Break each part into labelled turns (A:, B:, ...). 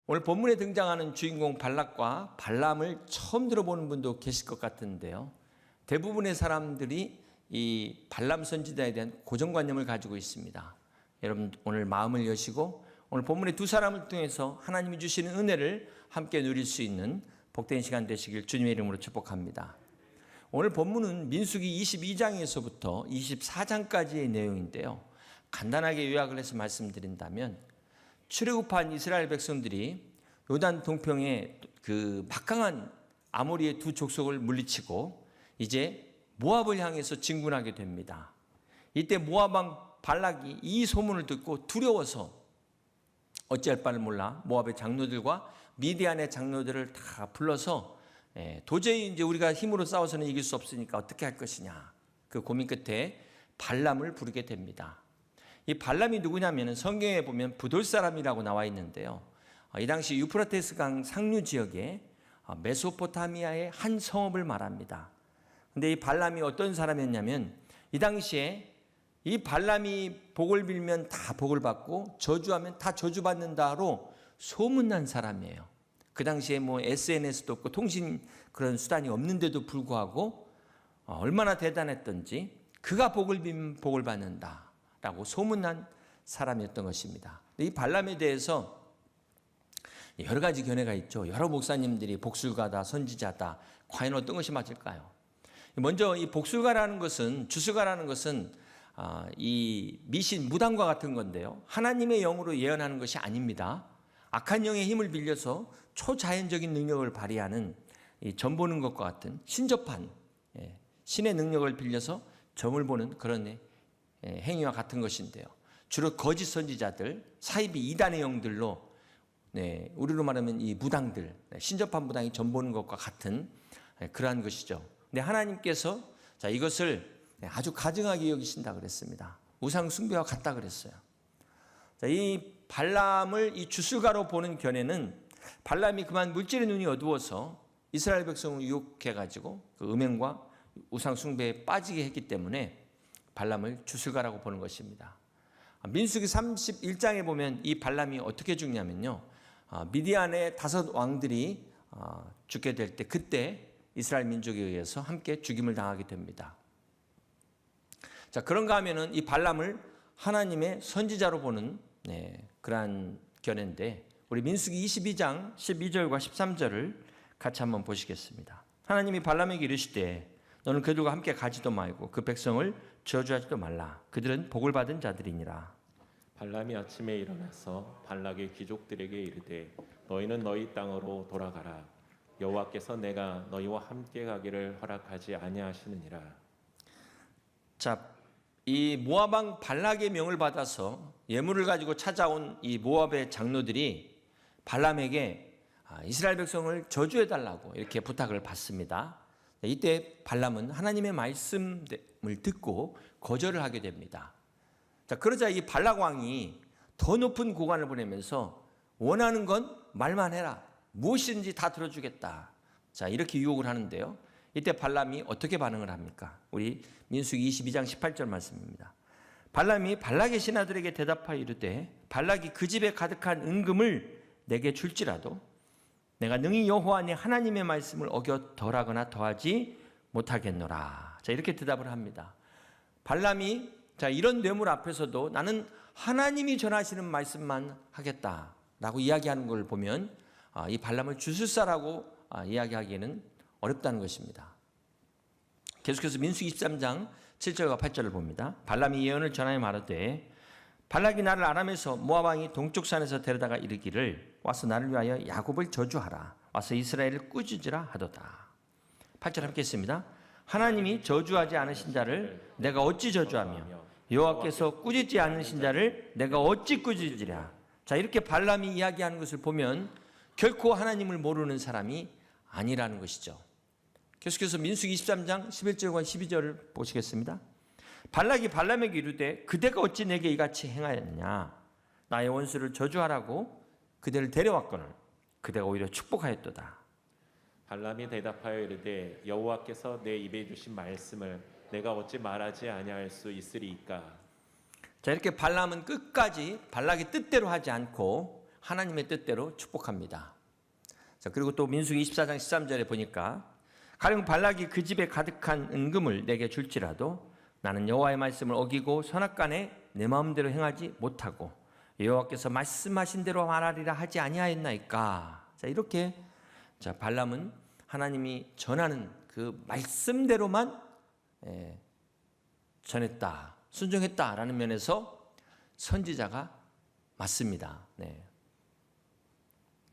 A: 오늘 본문에 등장하는 주인공 발락과 발람을 처음 들어보는 분도 계실 것 같은데요. 대부분의 사람들이 이 발람 선지자에 대한 고정관념을 가지고 있습니다. 여러분 오늘 마음을 여시고 오늘 본문의 두 사람을 통해서 하나님이 주시는 은혜를 함께 누릴 수 있는 복된 시간 되시길 주님의 이름으로 축복합니다. 오늘 본문은 민수기 22장에서부터 24장까지의 내용인데요. 간단하게 요약을 해서 말씀드린다면 출애굽한 이스라엘 백성들이 요단 동평에 그 막강한 아모리의 두 족속을 물리치고 이제 모압을 향해서 진군하게 됩니다. 이때 모압 왕 발락이 이 소문을 듣고 두려워서 어찌할 바를 몰라 모압의 장로들과 미디안의 장로들을 다 불러서 도저히 이제 우리가 힘으로 싸워서는 이길 수 없으니까 어떻게 할 것이냐 그 고민 끝에 발람을 부르게 됩니다. 이 발람이 누구냐면 성경에 보면 부돌 사람이라고 나와 있는데요. 이 당시 유프라테스 강 상류 지역에 메소포타미아의 한 성읍을 말합니다. 근데 이 발람이 어떤 사람이었냐면 이 당시에 이 발람이 복을 빌면 다 복을 받고 저주하면 다 저주받는다로 소문난 사람이에요. 그 당시에 뭐 SNS도 없고 통신 그런 수단이 없는데도 불구하고 얼마나 대단했던지 그가 복을 빌면 복을 받는다. 라고 소문난 사람이었던 것입니다. 이 발람에 대해서 여러 가지 견해가 있죠. 여러 목사님들이 복술가다, 선지자다. 과연 어떤 것이 맞을까요? 먼저 이 복술가라는 것은, 주술가라는 것은 이 미신, 무당과 같은 건데요. 하나님의 영으로 예언하는 것이 아닙니다. 악한 영의 힘을 빌려서 초자연적인 능력을 발휘하는 이 점 보는 것과 같은 신접한 신의 능력을 빌려서 점을 보는 그런 행위와 같은 것인데요. 주로 거짓 선지자들, 사이비 이단의 영들로 우리로 말하면 이 무당들, 신접한 무당이 점 보는 것과 같은 그러한 것이죠. 근데 하나님께서 자 이것을 아주 가증하게 여기신다 그랬습니다. 우상 숭배와 같다 그랬어요. 자, 이 발람을 이 주술가로 보는 견해는 발람이 그만 물질의 눈이 어두워서 이스라엘 백성을 유혹해가지고 그 음행과 우상 숭배에 빠지게 했기 때문에 발람을 주술가라고 보는 것입니다. 민수기 31장에 보면 이 발람이 어떻게 죽냐면요. 미디안의 5 왕들이 죽게 될 때 그때 이스라엘 민족에 의해서 함께 죽임을 당하게 됩니다. 자, 그런가 하면은 이 발람을 하나님의 선지자로 보는 그러한 견해인데 우리 민수기 22장 12절과 13절을 같이 한번 보시겠습니다. 하나님이 발람에게 이르시되 너는 그들과 함께 가지도 말고 그 백성을 저주하지도 말라. 그들은 복을 받은 자들이니라.
B: 발람이 아침에 일어나서 발락의 귀족들에게 이르되 너희는 너희 땅으로 돌아가라. 여호와께서 내가 너희와 함께 가기를 허락하지 아니하시느니라.
A: 자, 이 모압 왕 발락의 명을 받아서 예물을 가지고 찾아온 이 모압의 장로들이 발람에게 이스라엘 백성을 저주해 달라고 이렇게 부탁을 받습니다. 이때 발람은 하나님의 말씀을 듣고 거절을 하게 됩니다. 자, 그러자 이 발락 왕이 더 높은 고관을 보내면서 원하는 건 말만 해라. 무엇이든지 다 들어주겠다. 자, 이렇게 유혹을 하는데요. 이때 발람이 어떻게 반응을 합니까? 우리 민수기 22장 18절 말씀입니다. 발람이 발락의 신하들에게 대답하여 이르되 발락이 그 집에 가득한 은금을 내게 줄지라도 내가 능히 여호와 네 하나님의 말씀을 어겨 덜하거나 더하지 못하겠노라. 자, 이렇게 대답을 합니다. 발람이 자, 이런 뇌물 앞에서도 나는 하나님이 전하시는 말씀만 하겠다라고 이야기하는 걸 보면 이 발람을 주술사라고 이야기하기에는 어렵다는 것입니다. 계속해서 민수기 23장 7절과 8절을 봅니다. 발람이 예언을 전하여 말하되 발락이 나를 아람에서 모압 왕이 동쪽 산에서 데려다가 이르기를 와서 나를 위하여 야곱을 저주하라. 와서 이스라엘을 꾸짖으라 하도다. 8절 함께 했습니다. 하나님이 저주하지 않으신 자를 내가 어찌 저주하며 여호와께서 꾸짖지 않으신 자를 내가 어찌 꾸짖으랴. 자, 이렇게 발람이 이야기하는 것을 보면 결코 하나님을 모르는 사람이 아니라는 것이죠. 계속해서 민수기 23장 11절과 12절을 보시겠습니다. 발락이 발람에게 이르되 그대가 어찌 내게 이같이 행하였느냐. 나의 원수를 저주하라고 그대를 데려왔거늘 그대가 오히려 축복하였도다.
B: 발람이 대답하여 이르되 여호와께서 내 입에 주신 말씀을 내가 어찌 말하지 아니할 수 있으리이까.
A: 자, 이렇게 발람은 끝까지 발락의 뜻대로 하지 않고 하나님의 뜻대로 축복합니다. 자, 그리고 또 민수기 24장 13절에 보니까 가령 발락이 그 집에 가득한 은금을 내게 줄지라도 나는 여호와의 말씀을 어기고 선악간에 내 마음대로 행하지 못하고 여호와께서 말씀하신 대로 말하리라 하지 아니하였나이까. 자, 이렇게 발람은 하나님이 전하는 그 말씀대로만 전했다, 순종했다라는 면에서 선지자가 맞습니다. 네.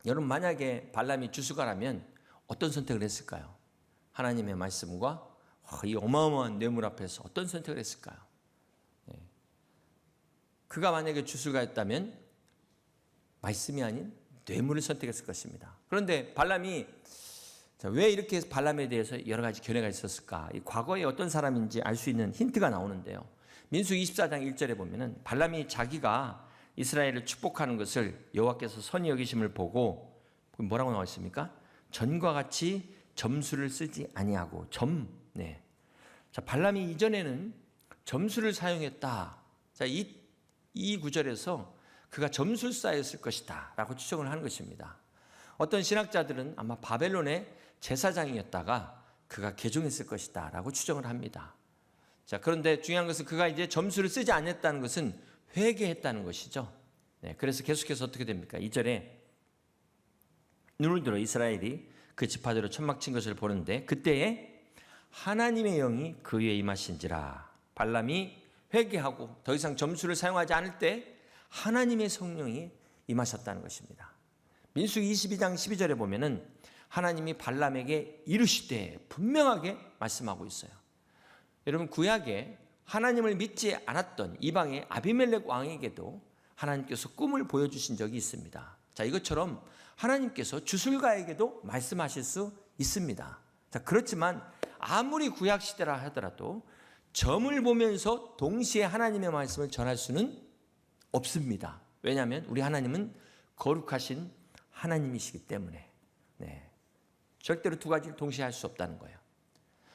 A: 여러분, 만약에 발람이 주수가라면 어떤 선택을 했을까요? 하나님의 말씀과 이 어마어마한 뇌물 앞에서 어떤 선택을 했을까요? 네. 그가 만약에 주수가였다면 말씀이 아닌 뇌물을 선택했을 것입니다. 그런데 발람이 왜 이렇게 발람에 대해서 여러 가지 견해가 있었을까? 이 과거에 어떤 사람인지 알 수 있는 힌트가 나오는데요. 민수기 24장 1절에 보면은 발람이 자기가 이스라엘을 축복하는 것을 여호와께서 선히 여기심을 보고 뭐라고 나와 있습니까? 전과 같이 점수를 쓰지 아니하고 네. 자, 발람이 이전에는 점수를 사용했다. 자, 이 구절에서 그가 점술사였을 것이다라고 추정을 하는 것입니다. 어떤 신학자들은 아마 바벨론의 제사장이었다가 그가 개종했을 것이다라고 추정을 합니다. 자, 그런데 중요한 것은 그가 이제 점수를 쓰지 않았다는 것은 회개했다는 것이죠. 네, 그래서 계속해서 어떻게 됩니까? 2절에 눈을 들어 이스라엘이 그 지파대로 천막 친 것을 보는데 그때에 하나님의 영이 그 위에 임하신지라. 발람이 회개하고 더 이상 점수를 사용하지 않을 때 하나님의 성령이 임하셨다는 것입니다. 민수기 22장 12절에 보면은 하나님이 발람에게 이르시되 분명하게 말씀하고 있어요. 여러분, 구약에 하나님을 믿지 않았던 이방의 아비멜렉 왕에게도 하나님께서 꿈을 보여주신 적이 있습니다. 자, 이것처럼 하나님께서 주술가에게도 말씀하실 수 있습니다. 자, 그렇지만 아무리 구약 시대라 하더라도 점을 보면서 동시에 하나님의 말씀을 전할 수는 없습니다. 왜냐하면 우리 하나님은 거룩하신 하나님이시기 때문에. 네. 절대로 두 가지를 동시에 할 수 없다는 거예요.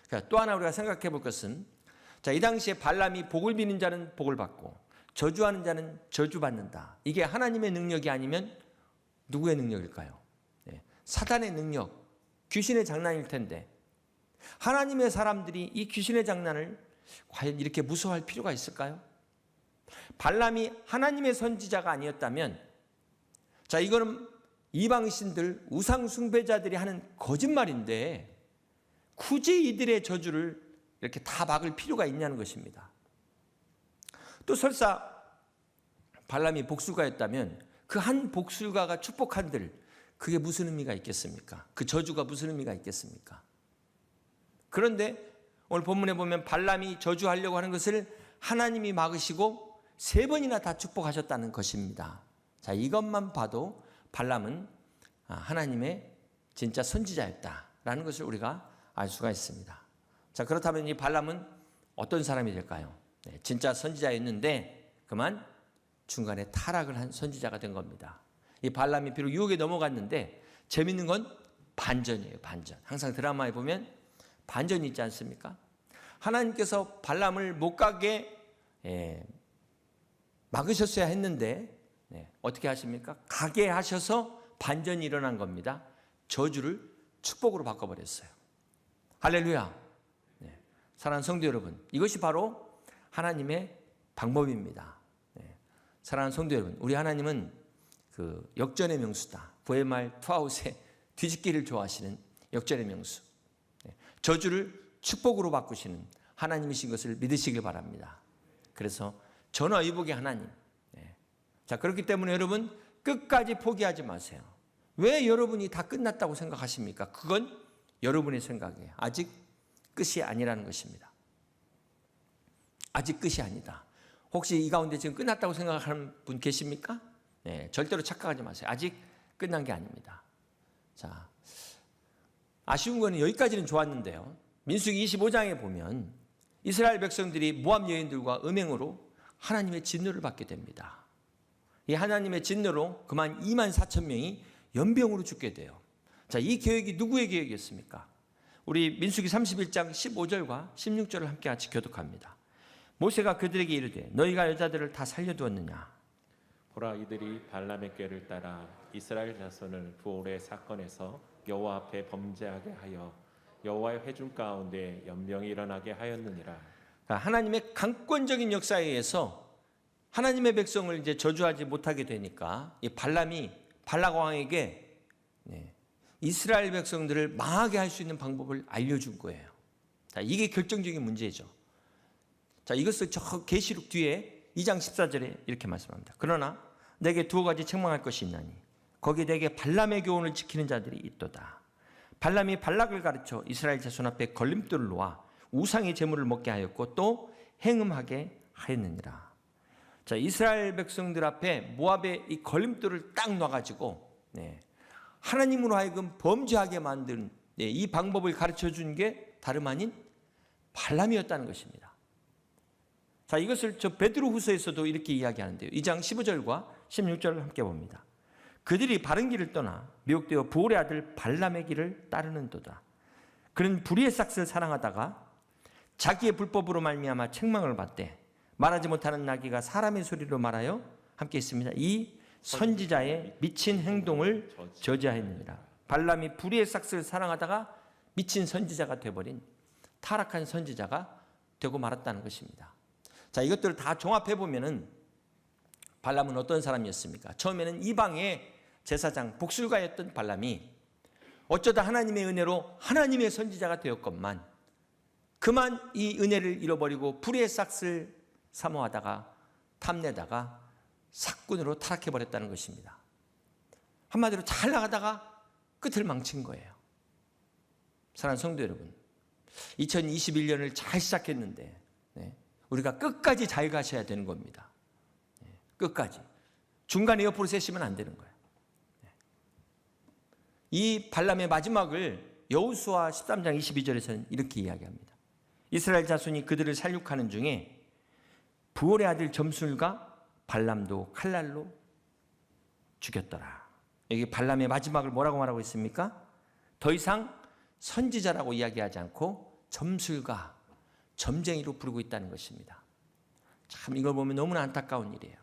A: 그러니까 또 하나 우리가 생각해 볼 것은, 자, 이 당시에 발람이 복을 비는 자는 복을 받고 저주하는 자는 저주받는다. 이게 하나님의 능력이 아니면 누구의 능력일까요? 네. 사단의 능력, 귀신의 장난일 텐데 하나님의 사람들이 이 귀신의 장난을 과연 이렇게 무서워할 필요가 있을까요? 발람이 하나님의 선지자가 아니었다면, 자, 이거는 이방신들, 우상 숭배자들이 하는 거짓말인데 굳이 이들의 저주를 이렇게 다 막을 필요가 있냐는 것입니다. 또 설사 발람이 복술가였다면 그 한 복술가가 축복한들 그게 무슨 의미가 있겠습니까? 그 저주가 무슨 의미가 있겠습니까? 그런데 오늘 본문에 보면 발람이 저주하려고 하는 것을 하나님이 막으시고 3번이나 다 축복하셨다는 것입니다. 자, 이것만 봐도 발람은 하나님의 진짜 선지자였다라는 것을 우리가 알 수가 있습니다. 자, 그렇다면 이 발람은 어떤 사람이 될까요? 네, 진짜 선지자였는데 그만 중간에 타락을 한 선지자가 된 겁니다. 이 발람이 비록 유혹에 넘어갔는데 재밌는 건 반전이에요. 반전. 항상 드라마에 보면 반전이 있지 않습니까? 하나님께서 발람을 못 가게 막으셨어야 했는데 어떻게 하십니까? 가게 하셔서 반전이 일어난 겁니다. 저주를 축복으로 바꿔버렸어요. 할렐루야. 네. 사랑하는 성도 여러분, 이것이 바로 하나님의 방법입니다. 네. 사랑하는 성도 여러분, 우리 하나님은 그 역전의 명수다. VMR 투아웃의 뒤집기를 좋아하시는 역전의 명수. 네. 저주를 축복으로 바꾸시는 하나님이신 것을 믿으시길 바랍니다. 그래서 전화위복의 하나님. 네. 자, 그렇기 때문에 여러분 끝까지 포기하지 마세요. 왜 여러분이 다 끝났다고 생각하십니까? 그건 여러분의 생각이에요. 아직 끝이 아니라는 것입니다. 아직 끝이 아니다. 혹시 이 가운데 지금 끝났다고 생각하는 분 계십니까? 네, 절대로 착각하지 마세요. 아직 끝난 게 아닙니다. 자, 아쉬운 거는 여기까지는 좋았는데요. 민수기 25장에 보면 이스라엘 백성들이 모압 여인들과 음행으로 하나님의 진노를 받게 됩니다. 이 하나님의 진노로 그만 24,000명이 연병으로 죽게 돼요. 자, 이 계획이 누구의 계획이었습니까? 우리 민수기 31장 15절과 16절을 함께 같이 교독합니다. 모세가 그들에게 이르되 너희가 여자들을 다 살려두었느냐?
B: 보라, 이들이 발람의 꾀를 따라 이스라엘 자손을 부올의 사건에서 여호와 앞에 범죄하게 하여 여호와의 회중 가운데 연병이 일어나게 하였느니라.
A: 하나님의 강권적인 역사에 의해서 하나님의 백성을 이제 저주하지 못하게 되니까 이 발람이 발락 왕에게 이스라엘 백성들을 망하게 할 수 있는 방법을 알려준 거예요. 자, 이게 결정적인 문제죠. 자, 이것을 저 계시록 뒤에 2장 14절에 이렇게 말씀합니다. 그러나 내게 두 가지 책망할 것이 있나니 거기 내게 발람의 교훈을 지키는 자들이 있도다. 발람이 발락을 가르쳐 이스라엘 자손 앞에 걸림돌을 놓아 우상의 제물을 먹게 하였고 또 행음하게 하였느니라. 자, 이스라엘 백성들 앞에 모압의 이 걸림돌을 딱 놔가지고 하나님으로 하여금 범죄하게 만든 이 방법을 가르쳐 준 게 다름 아닌 발람이었다는 것입니다. 자, 이것을 저 베드로후서에서도 이렇게 이야기하는데요. 2장 15절과 16절을 함께 봅니다. 그들이 바른 길을 떠나 미혹되어 부올의 아들 발람의 길을 따르는도다. 그는 불의의 싹을 사랑하다가 자기의 불법으로 말미암아 책망을 받되 말하지 못하는 나귀가 사람의 소리로 말하여 함께 있습니다. 이 선지자의 미친 행동을 저지하였느니라. 발람이 불의의 싹을 사랑하다가 미친 선지자가 되어버린 타락한 선지자가 되고 말았다는 것입니다. 자, 이것들을 다 종합해 보면은 발람은 어떤 사람이었습니까? 처음에는 이방의 제사장 복술가였던 발람이 어쩌다 하나님의 은혜로 하나님의 선지자가 되었건만 그만 이 은혜를 잃어버리고 불의의 싹을 사모하다가 탐내다가 삭군으로 타락해 버렸다는 것입니다. 한마디로 잘 나가다가 끝을 망친 거예요. 사랑하는 성도 여러분, 2021년을 잘 시작했는데 우리가 끝까지 잘 가셔야 되는 겁니다. 끝까지. 중간에 옆으로 세시면 안 되는 거예요. 이 발람의 마지막을 여호수아 13장 22절에서는 이렇게 이야기합니다. 이스라엘 자손이 그들을 살육하는 중에 부올의 아들 점술과 발람도 칼날로 죽였더라. 여기 발람의 마지막을 뭐라고 말하고 있습니까? 더 이상 선지자라고 이야기하지 않고 점술가, 점쟁이로 부르고 있다는 것입니다. 참 이걸 보면 너무나 안타까운 일이에요.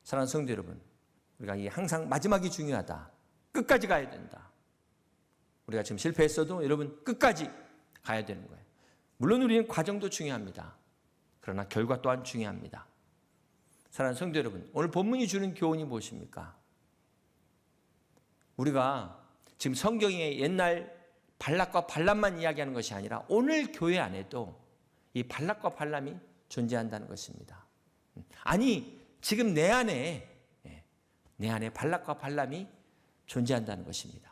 A: 사랑하는 성도 여러분, 우리가 항상 마지막이 중요하다. 끝까지 가야 된다. 우리가 지금 실패했어도 여러분 끝까지 가야 되는 거예요. 물론 우리는 과정도 중요합니다. 그러나 결과 또한 중요합니다. 사랑하는 성도 여러분, 오늘 본문이 주는 교훈이 무엇입니까? 우리가 지금 성경의 옛날 발락과 발람만 이야기하는 것이 아니라 오늘 교회 안에도 이 발락과 발람이 존재한다는 것입니다. 아니, 지금 내 안에 발락과 발람이 존재한다는 것입니다.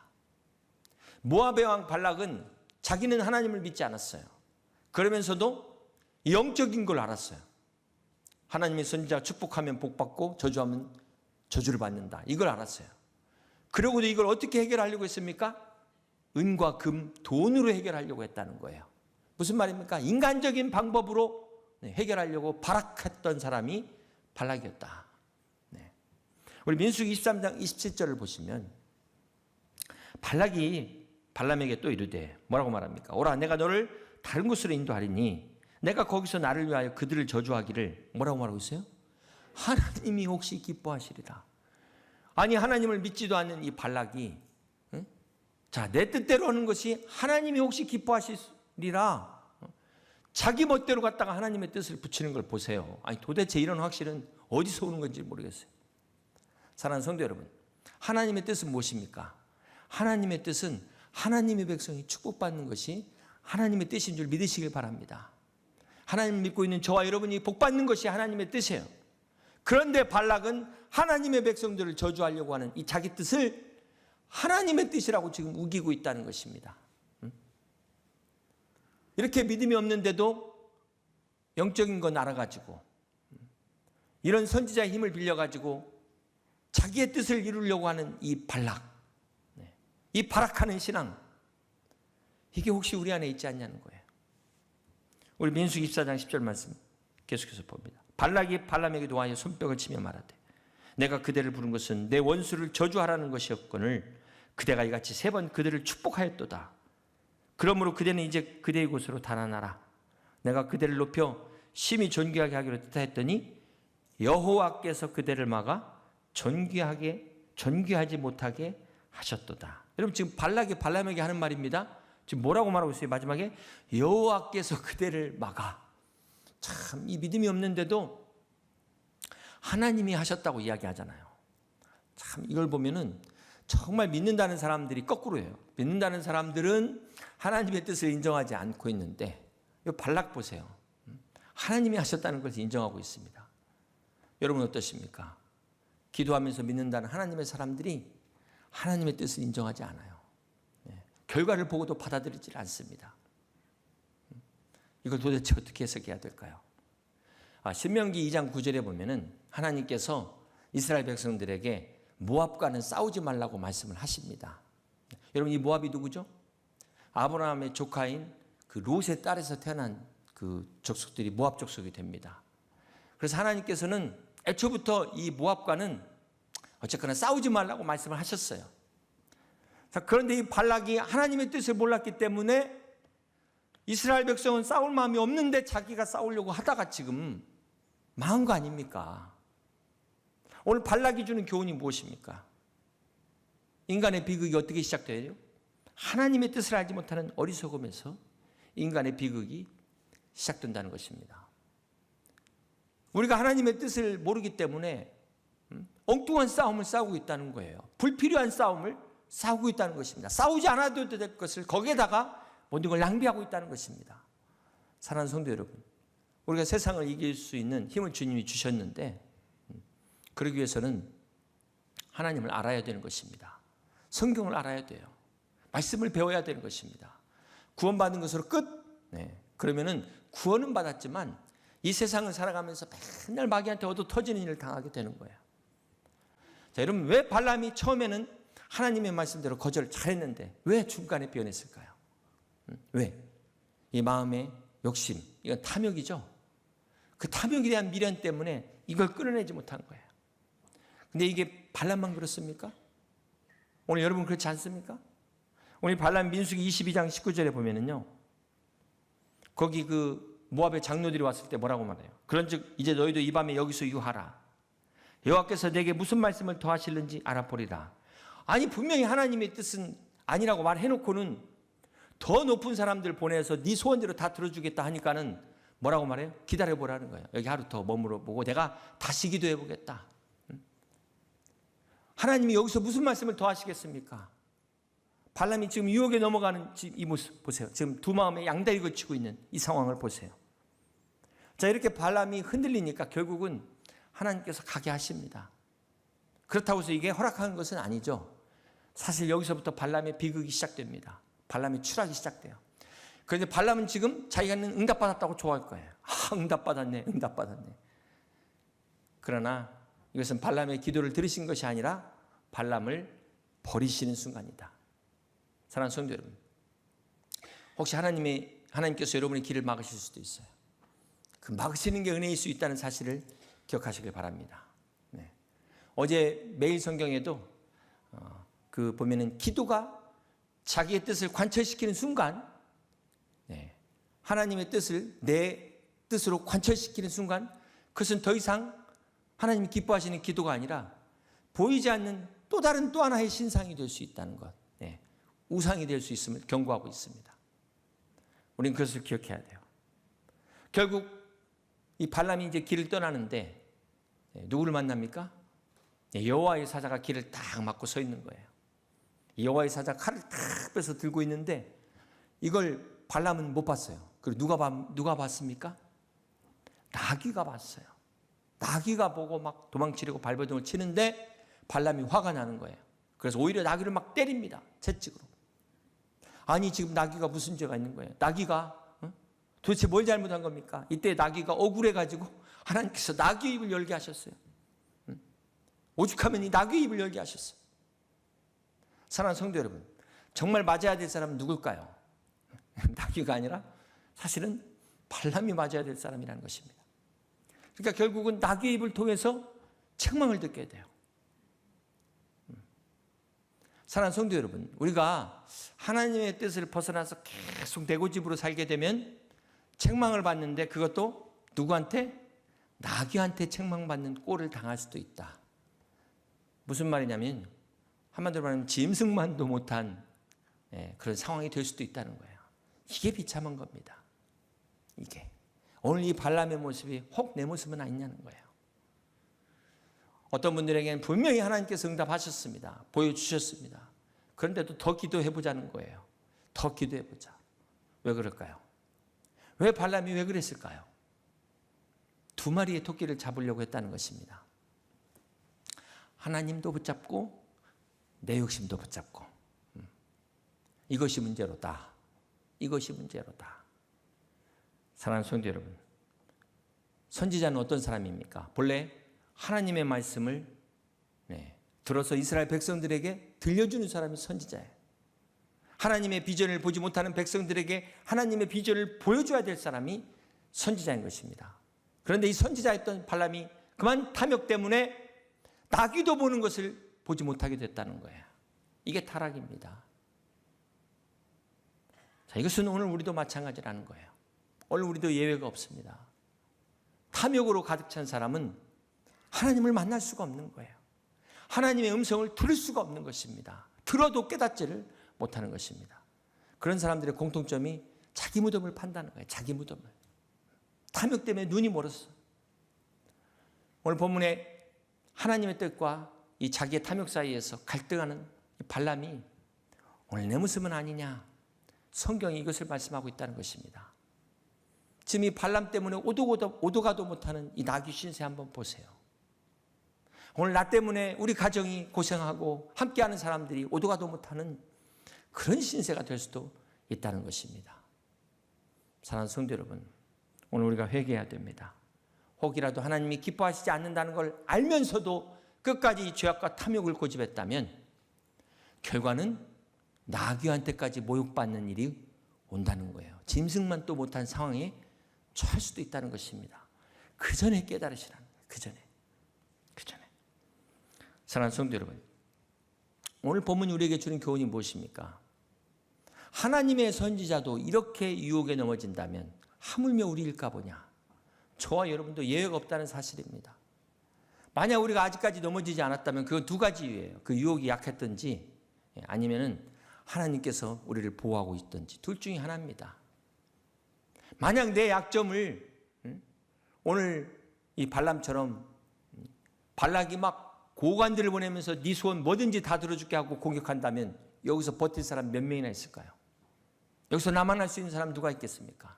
A: 모압의 왕 발락은 자기는 하나님을 믿지 않았어요. 그러면서도 영적인 걸 알았어요. 하나님의 선지자 축복하면 복받고 저주하면 저주를 받는다. 이걸 알았어요. 그러고도 이걸 어떻게 해결하려고 했습니까? 은과 금, 돈으로 해결하려고 했다는 거예요. 무슨 말입니까? 인간적인 방법으로 해결하려고 발악했던 사람이 발락이었다. 우리 민수기 23장 27절을 보시면 발락이 발람에게 또 이르되 뭐라고 말합니까? 오라, 내가 너를 다른 곳으로 인도하리니 내가 거기서 나를 위하여 그들을 저주하기를 뭐라고 말하고 있어요? 하나님이 혹시 기뻐하시리라. 아니, 하나님을 믿지도 않는 이 발락이 자, 내 뜻대로 하는 것이 하나님이 혹시 기뻐하시리라. 자기 멋대로 갔다가 하나님의 뜻을 붙이는 걸 보세요. 아니, 도대체 이런 확신은 어디서 오는 건지 모르겠어요. 사랑하는 성도 여러분, 하나님의 뜻은 무엇입니까? 하나님의 뜻은 하나님의 백성이 축복받는 것이 하나님의 뜻인 줄 믿으시길 바랍니다. 하나님을 믿고 있는 저와 여러분이 복받는 것이 하나님의 뜻이에요. 그런데 발락은 하나님의 백성들을 저주하려고 하는 이 자기 뜻을 하나님의 뜻이라고 지금 우기고 있다는 것입니다. 이렇게 믿음이 없는데도 영적인 건 알아가지고 이런 선지자의 힘을 빌려가지고 자기의 뜻을 이루려고 하는 이 발락, 이 발악하는 신앙, 이게 혹시 우리 안에 있지 않냐는 거예요. 우리 민수기 24장 10절 말씀 계속해서 봅니다. 발락이 발람에게 도하여 손뼉을 치며 말하되 내가 그대를 부른 것은 내 원수를 저주하라는 것이었거늘 그대가 이같이 3번 그들을 축복하였도다. 그러므로 그대는 이제 그대의 곳으로 달아나라. 내가 그대를 높여 심히 존귀하게 하기로 뜻하였더니 여호와께서 그대를 막아 존귀하지 못하게 하셨도다. 여러분 지금 발람에게 하는 말입니다. 지금 뭐라고 말하고 있어요? 마지막에 여호와께서 그대를 막아. 참 이 믿음이 없는데도 하나님이 하셨다고 이야기하잖아요. 참 이걸 보면은 정말 믿는다는 사람들이 거꾸로예요. 믿는다는 사람들은 하나님의 뜻을 인정하지 않고 있는데 이 발락 보세요. 하나님이 하셨다는 것을 인정하고 있습니다. 여러분 어떠십니까? 기도하면서 믿는다는 하나님의 사람들이 하나님의 뜻을 인정하지 않아요. 결과를 보고도 받아들이지 않습니다. 이걸 도대체 어떻게 해석해야 될까요? 신명기 2장 9절에 보면은 하나님께서 이스라엘 백성들에게 모압과는 싸우지 말라고 말씀을 하십니다. 여러분 이 모압이 누구죠? 아브라함의 조카인 그 롯의 딸에서 태어난 그 족속들이 모압 족속이 됩니다. 그래서 하나님께서는 애초부터 이 모압과는 어쨌거나 싸우지 말라고 말씀을 하셨어요. 그런데 이 발락이 하나님의 뜻을 몰랐기 때문에 이스라엘 백성은 싸울 마음이 없는데 자기가 싸우려고 하다가 지금 망한 거 아닙니까? 오늘 발락이 주는 교훈이 무엇입니까? 인간의 비극이 어떻게 시작돼요? 하나님의 뜻을 알지 못하는 어리석음에서 인간의 비극이 시작된다는 것입니다. 우리가 하나님의 뜻을 모르기 때문에 엉뚱한 싸움을 싸우고 있다는 거예요. 불필요한 싸움을 싸우고 있다는 것입니다. 싸우지 않아도 될 것을 거기에다가 모든 걸 낭비하고 있다는 것입니다. 사랑하는 성도 여러분, 우리가 세상을 이길 수 있는 힘을 주님이 주셨는데 그러기 위해서는 하나님을 알아야 되는 것입니다. 성경을 알아야 돼요. 말씀을 배워야 되는 것입니다. 구원받는 것으로 끝? 그러면은 구원은 받았지만 이 세상을 살아가면서 맨날 마귀한테 얻어 터지는 일을 당하게 되는 거예요. 자, 여러분 왜 발람이 처음에는 하나님의 말씀대로 거절을 잘했는데 왜 중간에 변했을까요? 왜? 이 마음의 욕심, 이건 탐욕이죠. 그 탐욕에 대한 미련 때문에 이걸 끊어내지 못한 거예요. 근데 이게 발람만 그렇습니까? 오늘 여러분 그렇지 않습니까? 오늘 발람 민수기 22장 19절에 보면은요. 거기 그 모압의 장로들이 왔을 때 뭐라고 말해요? 그런즉 이제 너희도 이 밤에 여기서 유하라. 여호와께서 내게 무슨 말씀을 더 하실는지 알아보리라. 아니 분명히 하나님의 뜻은 아니라고 말해놓고는 더 높은 사람들 보내서 네 소원대로 다 들어주겠다 하니까는 뭐라고 말해요? 기다려보라는 거예요. 여기 하루 더 머물러 보고 내가 다시 기도해보겠다. 하나님이 여기서 무슨 말씀을 더 하시겠습니까? 발람이 지금 유혹에 넘어가는 이 모습 보세요. 지금 두 마음에 양다리 걸치고 있는 이 상황을 보세요. 자, 이렇게 발람이 흔들리니까 결국은 하나님께서 가게 하십니다. 그렇다고 해서 이게 허락하는 것은 아니죠. 사실 여기서부터 발람의 비극이 시작됩니다. 발람의 추락이 시작돼요. 그런데 발람은 지금 자기가 응답받았다고 좋아할 거예요. 응답받았네. 그러나 이것은 발람의 기도를 들으신 것이 아니라 발람을 버리시는 순간이다. 사랑하는 성도 여러분, 혹시 하나님께서 여러분의 길을 막으실 수도 있어요. 그 막으시는 게 은혜일 수 있다는 사실을 기억하시길 바랍니다. 어제 매일 성경에도 그 보면은 기도가 자기의 뜻을 관철시키는 순간, 하나님의 뜻을 내 뜻으로 관철시키는 순간, 그것은 더 이상 하나님이 기뻐하시는 기도가 아니라 보이지 않는 또 다른 또 하나의 신상이 될 수 있다는 것, 우상이 될 수 있음을 경고하고 있습니다. 우리는 그것을 기억해야 돼요. 결국 이 발람이 이제 길을 떠나는데 누구를 만납니까? 여호와의 사자가 길을 딱 막고 서 있는 거예요. 여호와의 사자가 칼을 딱 빼서 들고 있는데 이걸 발람은 못 봤어요. 그리고 누가 봤습니까? 나귀가 봤어요. 나귀가 보고 막 도망치려고 발버둥을 치는데 발람이 화가 나는 거예요. 그래서 오히려 나귀를 막 때립니다. 채찍으로. 아니 지금 나귀가 무슨 죄가 있는 거예요? 나귀가 도대체 뭘 잘못한 겁니까? 이때 나귀가 억울해가지고 하나님께서 나귀의 입을 열게 하셨어요. 오죽하면 이 나귀의 입을 열게 하셨어요. 사랑하는 성도 여러분, 정말 맞아야 될 사람은 누굴까요? 나귀가 아니라 사실은 발람이 맞아야 될 사람이라는 것입니다. 그러니까 결국은 나귀의 입을 통해서 책망을 듣게 돼요. 사랑하는 성도 여러분, 우리가 하나님의 뜻을 벗어나서 계속 내고집으로 살게 되면 책망을 받는데 그것도 누구한테? 나귀한테 책망받는 꼴을 당할 수도 있다. 무슨 말이냐면 한마디로 말하면 짐승만도 못한 그런 상황이 될 수도 있다는 거예요. 이게 비참한 겁니다. 이게 오늘 이 발람의 모습이 혹 내 모습은 아니냐는 거예요. 어떤 분들에게는 분명히 하나님께서 응답하셨습니다. 보여주셨습니다. 그런데도 더 기도해보자는 거예요. 더 기도해보자. 왜 그럴까요? 왜 발람이 왜 그랬을까요? 2마리의 토끼를 잡으려고 했다는 것입니다. 하나님도 붙잡고 내 욕심도 붙잡고 이것이 문제로다. 이것이 문제로다. 사랑하는 성도 여러분, 선지자는 어떤 사람입니까? 본래 하나님의 말씀을 들어서 이스라엘 백성들에게 들려주는 사람이 선지자예요. 하나님의 비전을 보지 못하는 백성들에게 하나님의 비전을 보여줘야 될 사람이 선지자인 것입니다. 그런데 이 선지자였던 발람이 그만 탐욕 때문에 나귀도 보는 것을 보지 못하게 됐다는 거예요. 이게 타락입니다. 자, 이것은 오늘 우리도 마찬가지라는 거예요. 오늘 우리도 예외가 없습니다. 탐욕으로 가득 찬 사람은 하나님을 만날 수가 없는 거예요. 하나님의 음성을 들을 수가 없는 것입니다. 들어도 깨닫지를 못하는 것입니다. 그런 사람들의 공통점이 자기 무덤을 판다는 거예요. 자기 무덤을. 탐욕 때문에 눈이 멀었어. 오늘 본문에 하나님의 뜻과 이 자기의 탐욕 사이에서 갈등하는 이 발람이 오늘 내 모습은 아니냐. 성경이 이것을 말씀하고 있다는 것입니다. 지금 이 발람 때문에 오도 가도 못하는 이 나귀 신세 한번 보세요. 오늘 나 때문에 우리 가정이 고생하고 함께하는 사람들이 오도 가도 못하는 그런 신세가 될 수도 있다는 것입니다. 사랑하는 성도 여러분, 오늘 우리가 회개해야 됩니다. 혹이라도 하나님이 기뻐하시지 않는다는 걸 알면서도 끝까지 이 죄악과 탐욕을 고집했다면 결과는 나귀한테까지 모욕받는 일이 온다는 거예요. 짐승만 또 못한 상황에 처할 수도 있다는 것입니다. 그 전에 깨달으시라는 거예요. 그 전에. 사랑하는 성도 여러분, 오늘 본문이 우리에게 주는 교훈이 무엇입니까? 하나님의 선지자도 이렇게 유혹에 넘어진다면 하물며 우리일까 보냐. 저와 여러분도 예외가 없다는 사실입니다. 만약 우리가 아직까지 넘어지지 않았다면 그건 2가지 이유예요. 그 유혹이 약했든지 아니면은 하나님께서 우리를 보호하고 있든지 둘 중에 하나입니다. 만약 내 약점을 오늘 이 발람처럼 발락이 막 고관들을 보내면서 네 소원 뭐든지 다 들어줄게 하고 공격한다면 여기서 버틸 사람 몇 명이나 있을까요? 여기서 나만 할 수 있는 사람 누가 있겠습니까?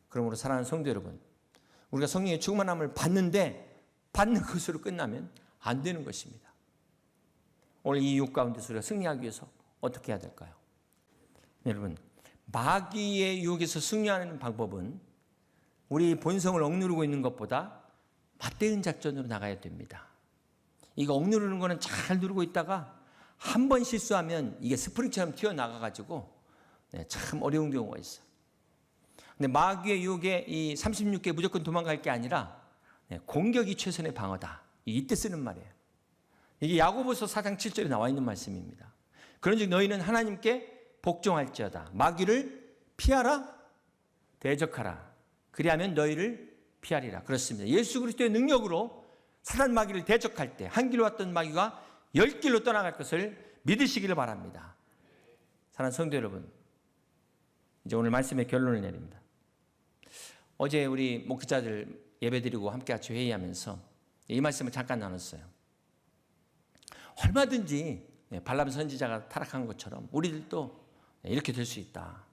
A: 그러므로 사랑하는 성도 여러분, 우리가 성령의 충만함을 받는데 받는 것으로 끝나면 안 되는 것입니다. 오늘 이 유혹 가운데서 우리가 승리하기 위해서 어떻게 해야 될까요? 여러분, 마귀의 유혹에서 승리하는 방법은 우리 본성을 억누르고 있는 것보다 맞대응 작전으로 나가야 됩니다. 이거 억누르는 거는 잘 누르고 있다가 한 번 실수하면 이게 스프링처럼 튀어나가가지고 참 어려운 경우가 있어요. 근데 마귀의 유혹에 이 36개 무조건 도망갈 게 아니라 공격이 최선의 방어다. 이때 쓰는 말이에요. 이게 야고보서 4장 7절에 나와 있는 말씀입니다. 그런즉 너희는 하나님께 복종할지어다. 마귀를 피하라, 대적하라. 그리하면 너희를 피하리라. 그렇습니다. 예수 그리스도의 능력으로 사단 마귀를 대적할 때 한 길로 왔던 마귀가 10길로 떠나갈 것을 믿으시기를 바랍니다. 사랑하는 성도 여러분, 이제 오늘 말씀의 결론을 내립니다. 어제 우리 목회자들 예배드리고 함께 같이 회의하면서 이 말씀을 잠깐 나눴어요. 얼마든지 발람 선지자가 타락한 것처럼 우리들도 이렇게 될 수 있다.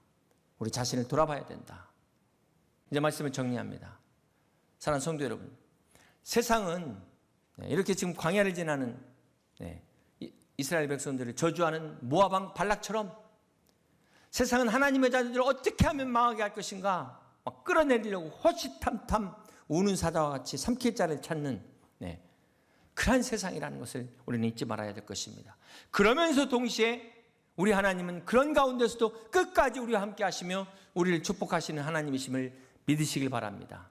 A: 우리 자신을 돌아봐야 된다. 이제 말씀을 정리합니다. 사랑하는 성도 여러분, 세상은 이렇게 지금 광야를 지나는 이스라엘 백성들을 저주하는 모압 왕 발락처럼 세상은 하나님의 자녀들을 어떻게 하면 망하게 할 것인가 막 끌어내리려고 호시탐탐 우는 사자와 같이 삼킬 자를 찾는 그러한 세상이라는 것을 우리는 잊지 말아야 될 것입니다. 그러면서 동시에 우리 하나님은 그런 가운데서도 끝까지 우리와 함께 하시며 우리를 축복하시는 하나님이심을 믿으시길 바랍니다.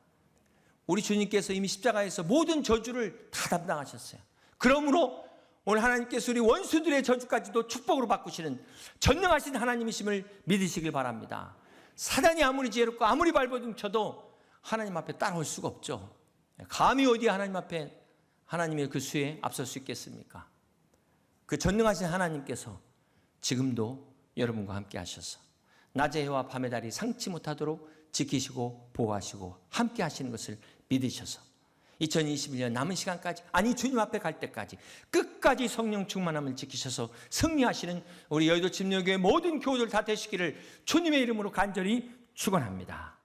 A: 우리 주님께서 이미 십자가에서 모든 저주를 다 담당하셨어요. 그러므로 오늘 하나님께서 우리 원수들의 저주까지도 축복으로 바꾸시는 전능하신 하나님이심을 믿으시길 바랍니다. 사단이 아무리 지혜롭고 아무리 발버둥 쳐도 하나님 앞에 따라올 수가 없죠. 감히 어디 하나님 앞에 하나님의 그 수에 앞설 수 있겠습니까? 그 전능하신 하나님께서 지금도 여러분과 함께 하셔서 낮의 해와 밤의 달이 상치 못하도록 지키시고 보호하시고 함께 하시는 것을 믿으셔서 2021년 남은 시간까지, 아니 주님 앞에 갈 때까지 끝까지 성령 충만함을 지키셔서 승리하시는 우리 여의도 침례교회 모든 교우들 다 되시기를 주님의 이름으로 간절히 축원합니다.